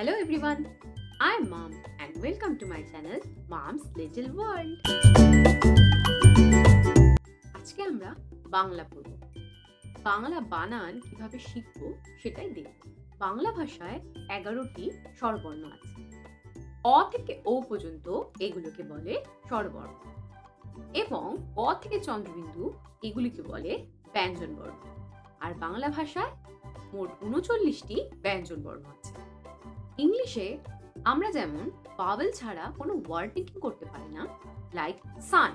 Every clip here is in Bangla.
Hello everyone, I am Mom and welcome to my channel Mom's Little World. আজকে আমরা বাংলা পড়ব। বাংলা বানান কিভাবে শিখব সেটাই দেখব। বাংলা ভাষায় 11টি স্বরবর্ণ আছে। অ থেকে ও পর্যন্ত এগুলোকে বলে স্বরবর্ণ এবং ক থেকে চন্দ্রবিন্দু এগুলিকে বলে ব্যঞ্জনবর্ণ। আর বাংলা ভাষায় মোট 39টি ব্যঞ্জনবর্ণ আছে। ইংলিশে আমরা যেমন ভাওয়েল ছাড়া কোনো ওয়ার্ড মেকিং করতে পারি না, like sun,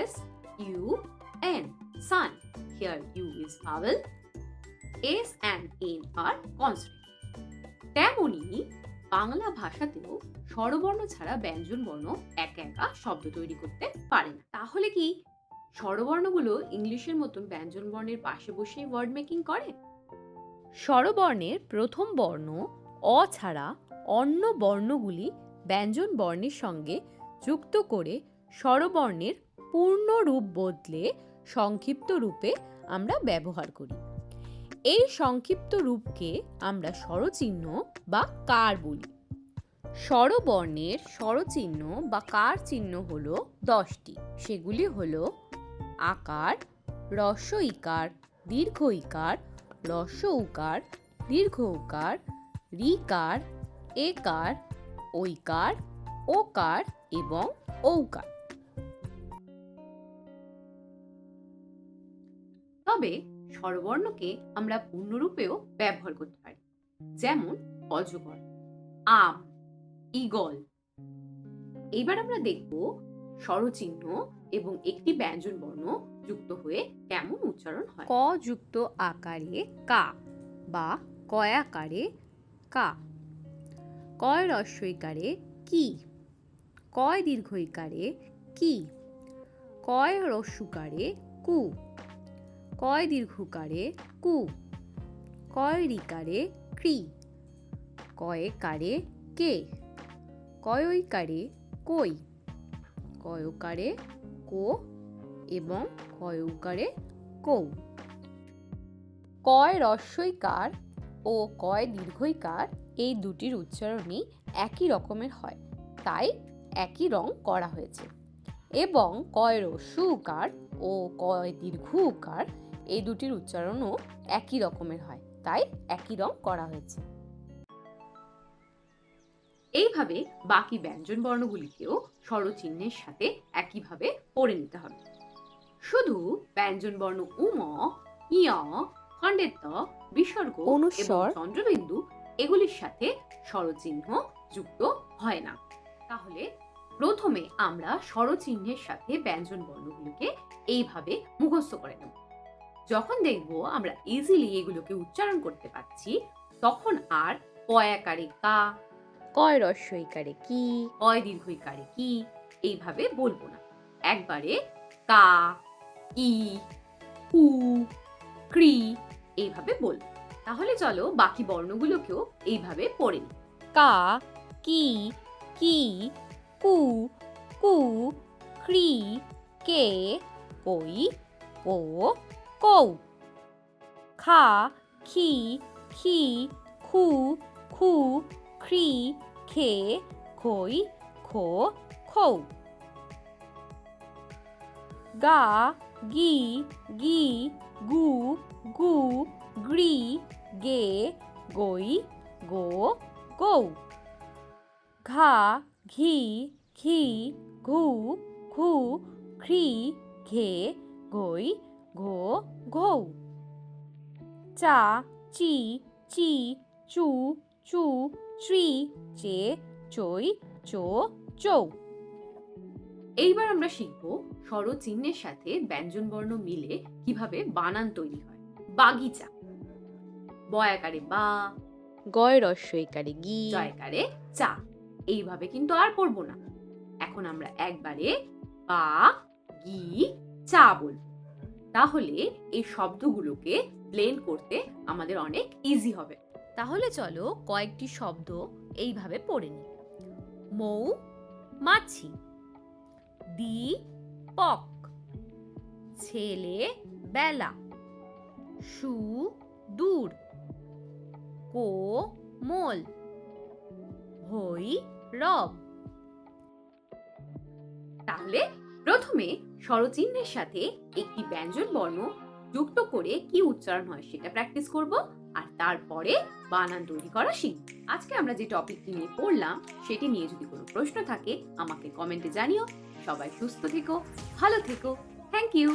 S-U-N, sun. Here U is vowel, S and N are consonant. তেমনি বাংলা ভাষাতেও স্বরবর্ণ ছাড়া ব্যঞ্জনবর্ণ একা একা শব্দ তৈরি করতে পারে না। তাহলে কি স্বরবর্ণগুলো ইংলিশের মতন ব্যঞ্জনবর্ণের পাশে বসে ওয়ার্ড মেকিং করে? স্বরবর্ণের প্রথম বর্ণ অ ছাড়া অন্য বর্ণগুলি ব্যঞ্জন বর্ণের সঙ্গে যুক্ত করে স্বরবর্ণের পূর্ণ রূপ বদলে সংক্ষিপ্ত রূপে আমরা ব্যবহার করি। এই সংক্ষিপ্ত রূপকে আমরা স্বরচিহ্ন বা কার বলি। স্বরবর্ণের স্বরচিহ্ন বা কার চিহ্ন হল 10টি। সেগুলি হল আকার, হ্রস্ব ইকার, দীর্ঘ ইকার, হ্রস্ব উকার, দীর্ঘ উকার, ঋকার, একার, ঐকার, ওকার এবং ঔকার। তবে স্বরবর্ণকে আমরা পূর্ণরূপেও ব্যবহার করতে পারি, যেমন অজগর, আম, ঈগল। এবার আমরা দেখব স্বরচিহ্ন এবং একটি ব্যঞ্জন বর্ণ যুক্ত হয়ে কেমন উচ্চারণ হয়। ক যুক্ত আকারে কা বা কয়াকারে কা, কয় হ্রস্বইকারে কি, কয় দীর্ঘইকারে কি, কয় হ্রস্বকারে কু, কয় দীর্ঘকারে কু, কয় রিকারে ক্রি, কয়েকারে কে, কয়ইকারে কই, কয়কারে কো এবং কয়উকারে কৌ। কয় হ্রস্বইকার ও কয় দীর্ঘইকার এই দুটির উচ্চারণই একই রকমের হয়, তাই একই রং করা হয়েছে। এবং কয় হ্রস্ব উকার ও কয় দীর্ঘ উকার এই দুটির উচ্চারণও একই রকমের হয়, তাই একই রং করা হয়েছে। এইভাবে বাকি ব্যঞ্জন বর্ণগুলিকেও স্বরচিহ্নের সাথে একইভাবে পড়ে নিতে হবে। শুধু ব্যঞ্জন বর্ণ উম, ইয়, খণ্ডের ত, বিসর্গ, অনুস্বর, চন্দ্রবিন্দু এগুলির সাথে স্বরচিহ্ন যুক্ত হয় না। তাহলে প্রথমে আমরা স্বরচিহ্নের সাথে ব্যঞ্জন বর্ণগুলিকে এইভাবে মুখস্থ করে নেব। যখন দেখব আমরা ইজিলি এগুলোকে উচ্চারণ করতে পারছি, তখন আর কয়াকারে কা, কয় হ্রস্বইকারে কি, কয় দীর্ঘইকারে কি এইভাবে বলবো না। একবারে কা, কি, কু, ক্রি এইভাবে বলবো। তাহলে চলো বাকি বর্ণগুলোকেও এইভাবে পড়ে নিই। কা, কি, কি, কু, কু, ক্রি, কে, কই, কো, কৌ। খা, খি, খি, খু, খু, খ্রি, খে, খই, খো, খৌ। গা, গি, গি, গু, গু, গ্রি, গে, গই, গো, গৌ। ঘা, ঘি, ঘি, ঘু, ঘু, খ্রি, ঘে, ঘই, ঘো, ঘৌ। চা, চি, চি, চু, চু, চ্রি, চে, চই, চো, চৌ। এইবার আমরা শিখব স্বরচিহ্নের সাথে ব্যঞ্জন বর্ণ মিলে কিভাবে বানান তৈরি হয়। বাগিচা, বয়াকারে বা, গয় হ্রস্বইকারে গি, জয়কারে চা। এইভাবে কিন্তু আর পড়বো না। এখন আমরা একবারে বা, গি, চা বলবো। তাহলে এই শব্দগুলোকে ব্লেন্ড করতে আমাদের অনেক ইজি হবে। তাহলে চলো কয়েকটি শব্দ এইভাবে পড়ে নিই। মৌ মাছি, দীপক, ছেলে বেলা, সুদূর, কোমল, ভৈরব। তাহলে প্রথমে স্বরচিহ্নের সাথে একটি ব্যঞ্জন বর্ণ যুক্ত করে কি উচ্চারণ হয় সেটা প্র্যাকটিস করব, আর তারপরে বানান তৈরি করা শিখব। আজকে আমরা যে টপিকটি নিয়ে পড়লাম সেটি নিয়ে যদি কোনো প্রশ্ন থাকে আমাকে কমেন্টে জানিও। সবাই সুস্থ থেকো, ভালো থেকো। Thank you.